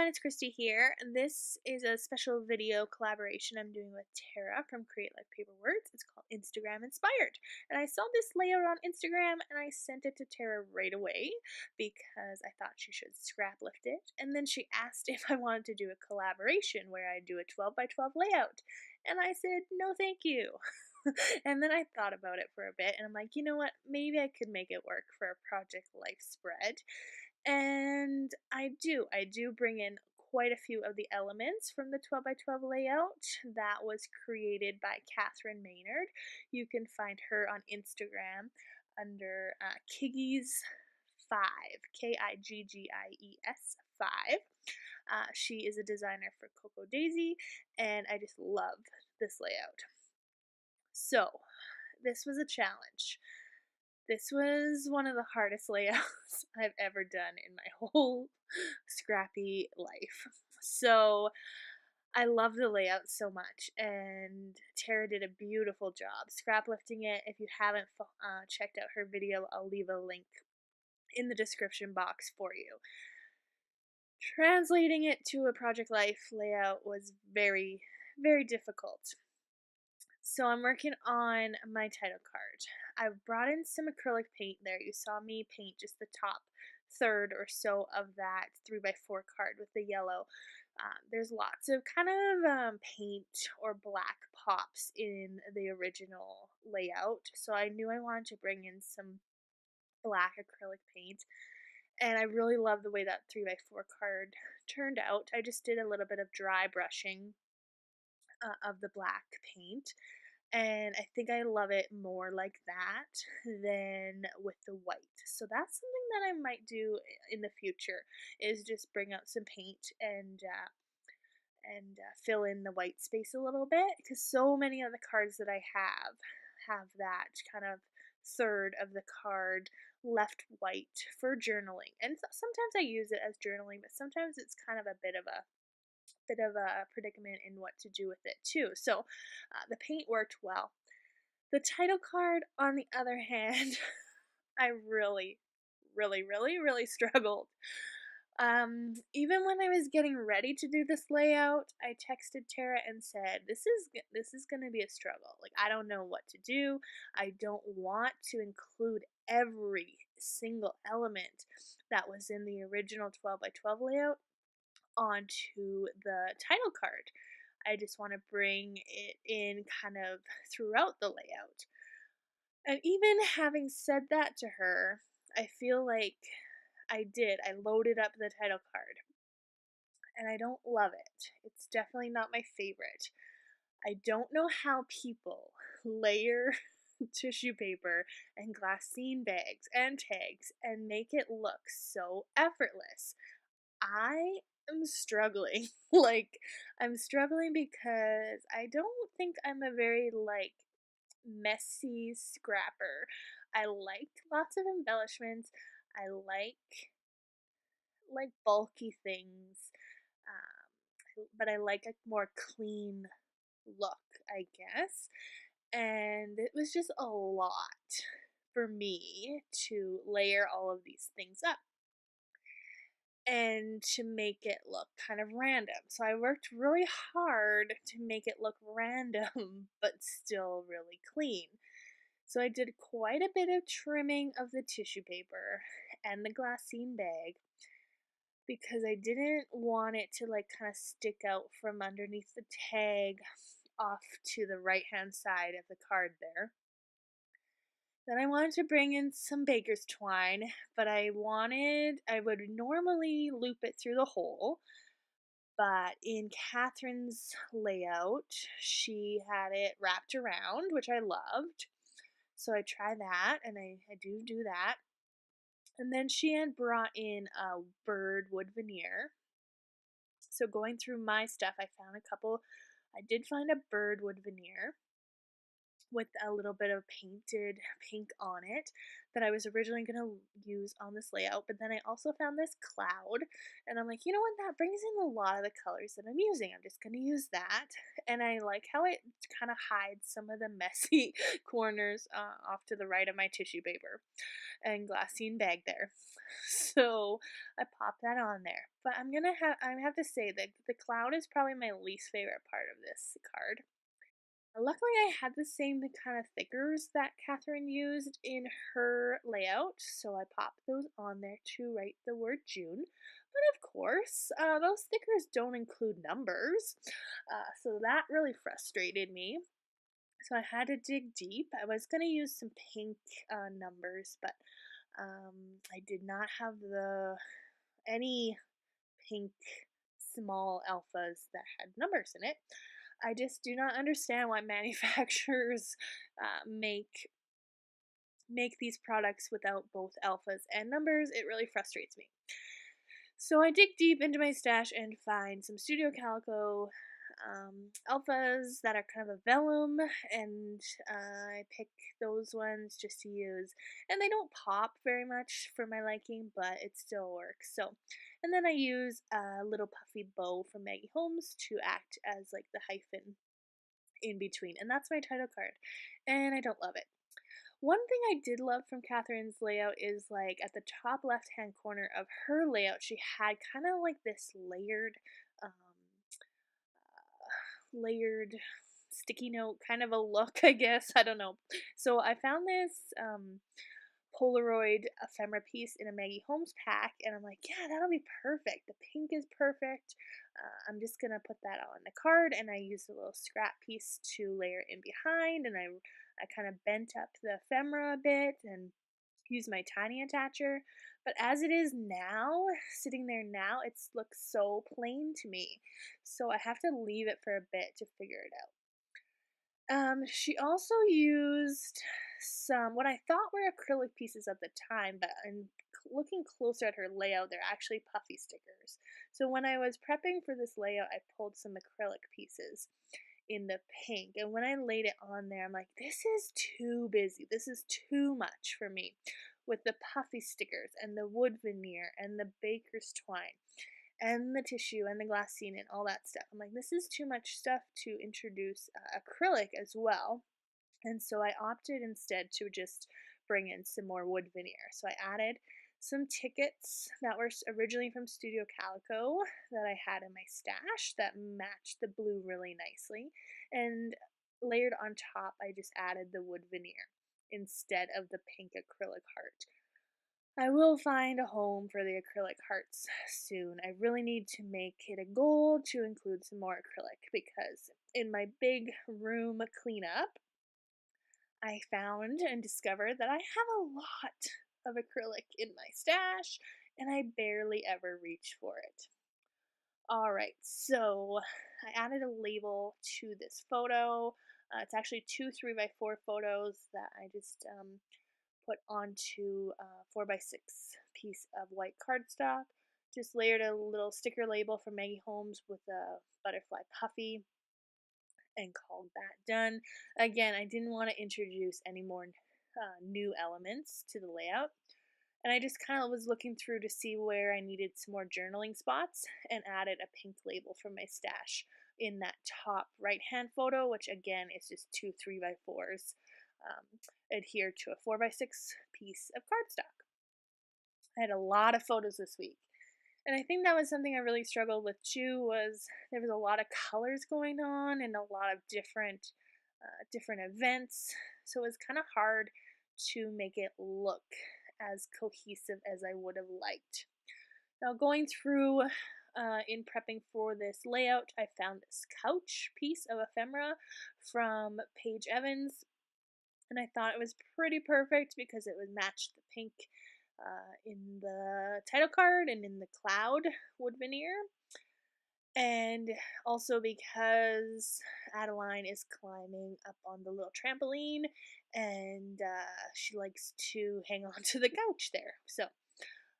everyone, it's Christy here. And this is a special video collaboration I'm doing with Tara from Create Like Paper Words. It's called Instagram Inspired. And I saw this layout on Instagram and I sent it to Tara right away because I thought she should scrap lift it. And then she asked if I wanted to do a collaboration where I do a 12 by 12 layout. And I said, no, thank you. And then I thought about it for a bit and I'm like, you know what? Maybe I could make it work for a Project Life spread. And I do bring in quite a few of the elements from the 12 by 12 layout that was created by Catherine Maynard. You can find her on Instagram under Kiggies5, Kiggies 5. She is a designer for Coco Daisy, and I just love this layout. So, this was a challenge. This was one of the hardest layouts I've ever done in my whole scrappy life. So I love the layout so much, and Tara did a beautiful job scrap lifting it. If you haven't checked out her video, I'll leave a link in the description box for you. Translating it to a Project Life layout was very, very difficult. So I'm working on my title card. I've brought in some acrylic paint there. You saw me paint just the top third or so of that 3x4 card with the yellow. There's lots of kind of paint or black pops in the original layout, so I knew I wanted to bring in some black acrylic paint. And I really love the way that 3x4 card turned out. I just did a little bit of dry brushing of the black paint, and I think I love it more like that than with the white. So that's something that I might do in the future, is just bring out some paint and fill in the white space a little bit, because so many of the cards that I have that kind of third of the card left white for journaling. And sometimes I use it as journaling, but sometimes it's kind of a bit of a predicament in what to do with it too. So the paint worked well. The title card, on the other hand, I really, really, really, really struggled. Even when I was getting ready to do this layout, I texted Tara and said, "This is going to be a struggle. Like, I don't know what to do. I don't want to include every single element that was in the original 12 by 12 layout onto the title card. I just want to bring it in kind of throughout the layout." And even having said that to her, I feel like I loaded up the title card, and I don't love it. It's definitely not my favorite. I don't know how people layer tissue paper and glassine bags and tags and make it look so effortless. I am struggling. Like, I'm struggling because I don't think I'm a very, like, messy scrapper. I like lots of embellishments. I like bulky things. But I like a more clean look, I guess. And it was just a lot for me to layer all of these things up and to make it look kind of random. So I worked really hard to make it look random, but still really clean. So I did quite a bit of trimming of the tissue paper and the glassine bag because I didn't want it to like kind of stick out from underneath the tag off to the right hand side of the card there. Then I wanted to bring in some baker's twine, but I would normally loop it through the hole, but in Catherine's layout, she had it wrapped around, which I loved. So I try that, and I do that. And then she had brought in a bird wood veneer. So going through my stuff, I did find a bird wood veneer. with a little bit of painted pink on it that I was originally going to use on this layout. But then I also found this cloud, and I'm like, you know what? That brings in a lot of the colors that I'm using. I'm just going to use that. And I like how it kind of hides some of the messy corners off to the right of my tissue paper and glassine bag there. So I popped that on there. But I have to say that the cloud is probably my least favorite part of this card. Luckily, I had the same kind of thickers that Catherine used in her layout, so I popped those on there to write the word June. But of course, those stickers don't include numbers, so that really frustrated me. So I had to dig deep. I was going to use some pink numbers, but I did not have any pink small alphas that had numbers in it. I just do not understand why manufacturers make these products without both alphas and numbers. It really frustrates me. So I dig deep into my stash and find some Studio Calico alphas that are kind of a vellum, and I pick those ones just to use. And they don't pop very much for my liking, but it still works. So, and then I use a little puffy bow from Maggie Holmes to act as like the hyphen in between, and that's my title card, and I don't love it. One thing I did love from Catherine's layout is like at the top left hand corner of her layout, she had kind of like this um, layered sticky note kind of a look, I guess. I don't know. So I found this Polaroid ephemera piece in a Maggie Holmes pack, and I'm like, yeah, that'll be perfect. The pink is perfect. I'm just gonna put that on the card, and I used a little scrap piece to layer in behind, and I kind of bent up the ephemera a bit and used my tiny attacher. But as it is now, sitting there now, it looks so plain to me. So I have to leave it for a bit to figure it out. She also used some what I thought were acrylic pieces at the time, but in looking closer at her layout, they're actually puffy stickers. So when I was prepping for this layout, I pulled some acrylic pieces in the pink, and when I laid it on there, I'm like, this is too busy. This is too much for me with the puffy stickers and the wood veneer and the baker's twine and the tissue and the glassine and all that stuff. I'm like, this is too much stuff to introduce acrylic as well. And so I opted instead to just bring in some more wood veneer. So I added some tickets that were originally from Studio Calico that I had in my stash that matched the blue really nicely. And layered on top, I just added the wood veneer instead of the pink acrylic heart. I will find a home for the acrylic hearts soon. I really need to make it a goal to include some more acrylic because in my big room cleanup, I found and discovered that I have a lot of acrylic in my stash and I barely ever reach for it. Alright, so I added a label to this photo. It's actually two 3x4 photos that I just put onto a 4x6 piece of white cardstock. Just layered a little sticker label from Maggie Holmes with a butterfly puffy and called that done. Again, I didn't want to introduce any more new elements to the layout. And I just kind of was looking through to see where I needed some more journaling spots and added a pink label from my stash in that top right hand photo, which again is just two 3x4s adhered to a 4x6 piece of cardstock. I had a lot of photos this week. And I think that was something I really struggled with too, was there was a lot of colors going on and a lot of different events. So it was kind of hard to make it look as cohesive as I would have liked. Now going through in prepping for this layout, I found this couch piece of ephemera from Paige Evans, and I thought it was pretty perfect because it would match the pink in the title card and in the cloud wood veneer. And also because Adeline is climbing up on the little trampoline and she likes to hang on to the couch there. So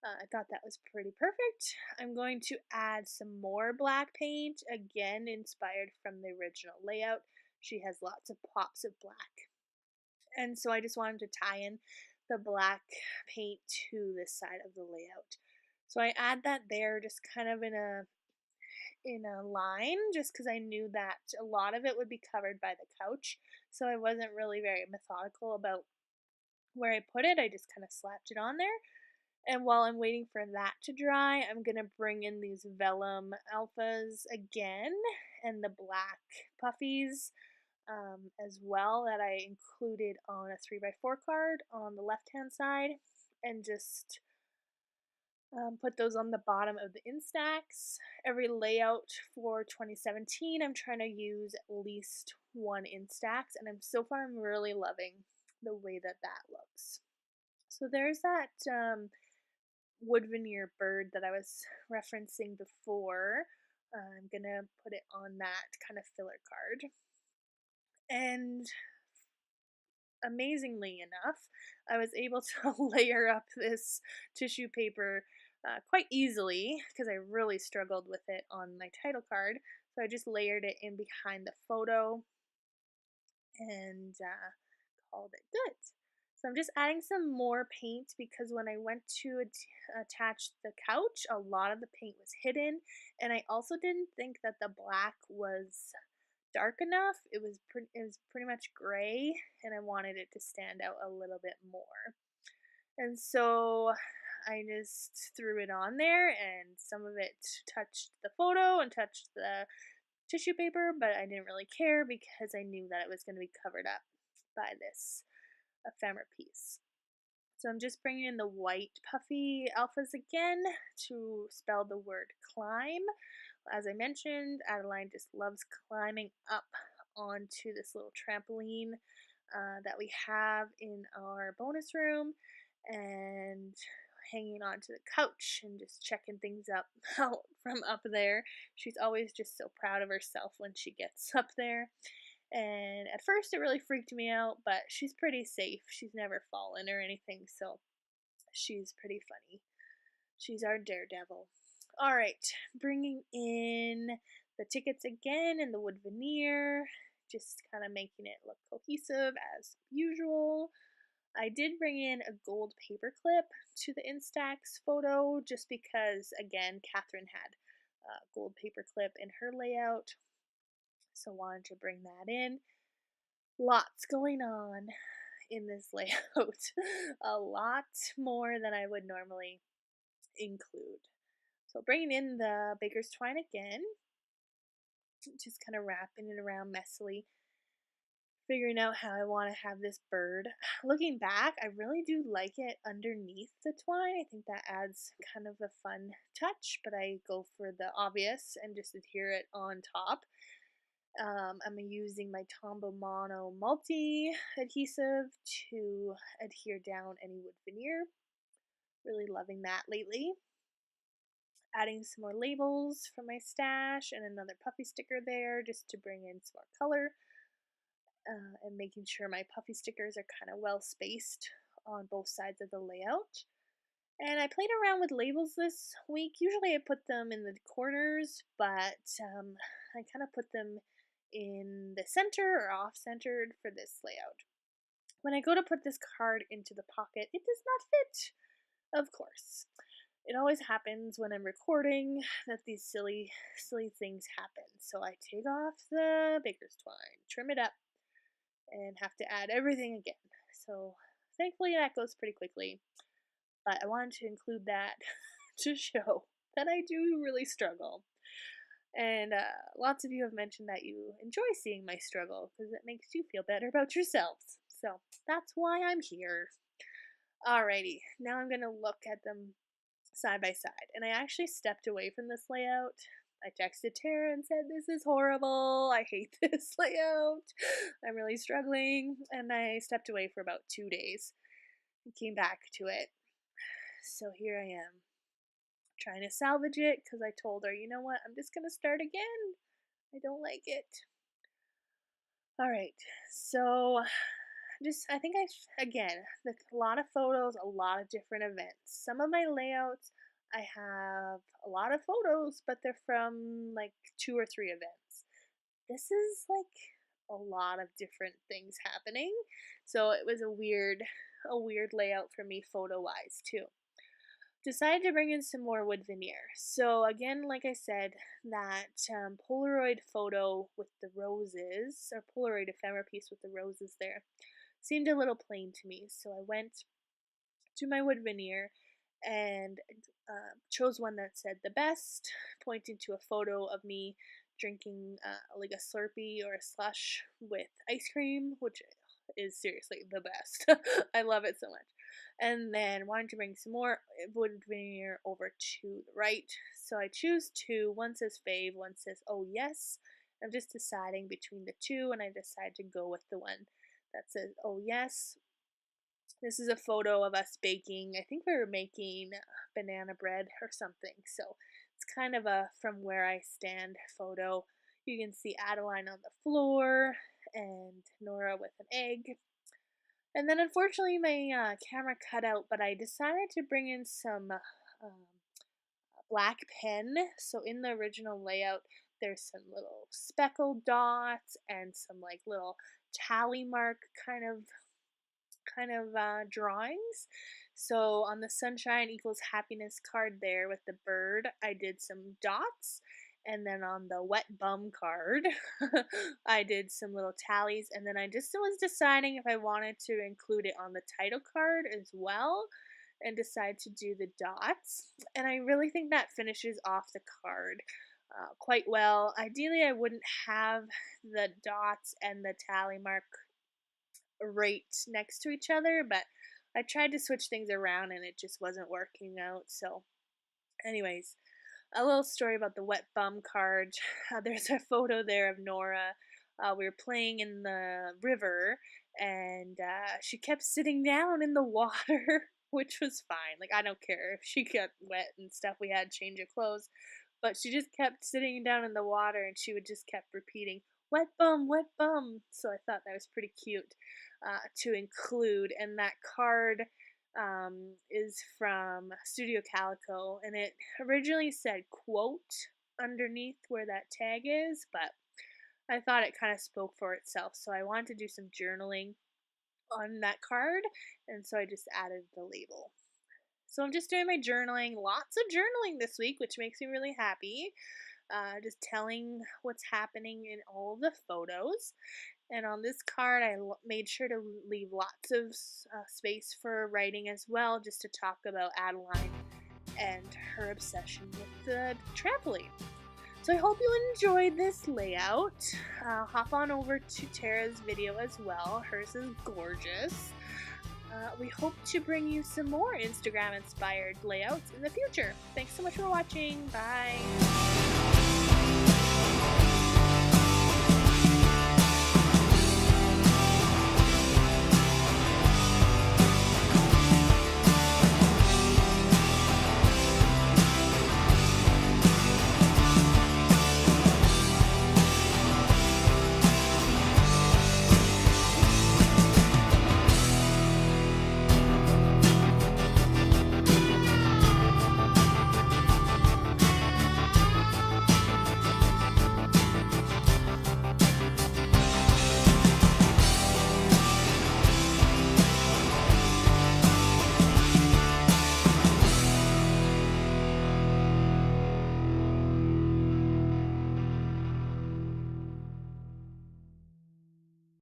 I thought that was pretty perfect. I'm going to add some more black paint, again inspired from the original layout. She has lots of pops of black And so I just wanted to tie in the black paint to this side of the layout. So I add that there just kind of in a line just because I knew that a lot of it would be covered by the couch. So I wasn't really very methodical about where I put it. I just kind of slapped it on there. And while I'm waiting for that to dry, I'm going to bring in these vellum alphas again and the black puffies as well that I included on a 3x4 card on the left hand side, and just put those on the bottom of the Instax. Every layout for 2017, I'm trying to use at least one Instax, and I'm really loving the way that that looks. So there's that wood veneer bird that I was referencing before. I'm gonna put it on that kind of filler card. And amazingly enough, I was able to layer up this tissue paper quite easily because I really struggled with it on my title card. So I just layered it in behind the photo and called it good. So I'm just adding some more paint because when I went to attach the couch, a lot of the paint was hidden, and I also didn't think that the black was dark enough. It was pretty much gray, and I wanted it to stand out a little bit more. And so I just threw it on there, and some of it touched the photo and touched the tissue paper, but I didn't really care because I knew that it was going to be covered up by this ephemera piece. So I'm just bringing in the white puffy alphas again to spell the word climb. As I mentioned, Adeline just loves climbing up onto this little trampoline that we have in our bonus room and hanging onto the couch and just checking things up out from up there. She's always just so proud of herself when she gets up there. And at first it really freaked me out, but she's pretty safe. She's never fallen or anything, so she's pretty funny. She's our daredevil. All right, bringing in the tickets again and the wood veneer, just kind of making it look cohesive as usual. I did bring in a gold paper clip to the Instax photo just because, again, Catherine had a gold paper clip in her layout, so wanted to bring that in. Lots going on in this layout, a lot more than I would normally include. So bringing in the baker's twine again, just kind of wrapping it around messily, figuring out how I want to have this bird. Looking back, I really do like it underneath the twine. I think that adds kind of a fun touch, but I go for the obvious and just adhere it on top. I'm using my Tombow Mono multi adhesive to adhere down any wood veneer. Really loving that lately. Adding some more labels from my stash and another puffy sticker there just to bring in some more color. And making sure my puffy stickers are kind of well spaced on both sides of the layout. And I played around with labels this week. Usually I put them in the corners, but I kind of put them in the center or off-centered for this layout. When I go to put this card into the pocket, it does not fit, of course. It always happens when I'm recording that these silly things happen. So I take off the baker's twine, trim it up, and have to add everything again. So thankfully that goes pretty quickly, but I wanted to include that to show that I do really struggle. And lots of you have mentioned that you enjoy seeing my struggle because it makes you feel better about yourselves. So that's why I'm here. Alrighty, now I'm going to look at them side by side. And I actually stepped away from this layout. I texted Tara and said, "This is horrible. I hate this layout. I'm really struggling." And I stepped away for about 2 days and came back to it. So here I am, trying to salvage it because I told her, you know what, I'm just going to start again. I don't like it. All right, so I think again, a lot of photos, a lot of different events. Some of my layouts, I have a lot of photos, but they're from like 2 or 3 events. This is like a lot of different things happening. So it was a weird layout for me photo wise too. Decided to bring in some more wood veneer. So again, like I said, that Polaroid photo with the roses, or Polaroid ephemera piece with the roses there, seemed a little plain to me. So I went to my wood veneer and chose one that said the best, pointing to a photo of me drinking like a Slurpee or a slush with ice cream, which is seriously the best. I love it so much. And then wanted to bring some more wood veneer over to the right. So I choose two. One says fave, one says oh yes. I'm just deciding between the two, and I decide to go with the one that says oh yes. This is a photo of us baking. I think we were making banana bread or something. So it's kind of a from where I stand photo. You can see Adeline on the floor and Nora with an egg. And then unfortunately my camera cut out, but I decided to bring in some black pen. So in the original layout, there's some little speckled dots and some like little tally mark kind of drawings. So on the sunshine equals happiness card there with the bird, I did some dots. And then on the wet bum card, I did some little tallies. And then I just was deciding if I wanted to include it on the title card as well, and decide to do the dots. And I really think that finishes off the card quite well. Ideally, I wouldn't have the dots and the tally mark right next to each other, but I tried to switch things around and it just wasn't working out. So, anyways, a little story about the wet bum card. There's a photo there of Nora. We were playing in the river, and she kept sitting down in the water, which was fine. Like, I don't care if she got wet and stuff. We had to change of clothes, but she just kept sitting down in the water, and she would just kept repeating, "Wet bum, wet bum." So I thought that was pretty cute to include. And that card is from Studio Calico, and it originally said quote underneath where that tag is, but I thought it kind of spoke for itself, so I wanted to do some journaling on that card, and so I just added the label. So I'm just doing my journaling, lots of journaling this week, which makes me really happy. Just telling what's happening in all the photos. And on this card, I made sure to leave lots of space for writing as well, just to talk about Adeline and her obsession with the trampoline. So I hope you enjoyed this layout. Hop on over to Tara's video as well. Hers is gorgeous. We hope to bring you some more Instagram-inspired layouts in the future. Thanks so much for watching. Bye!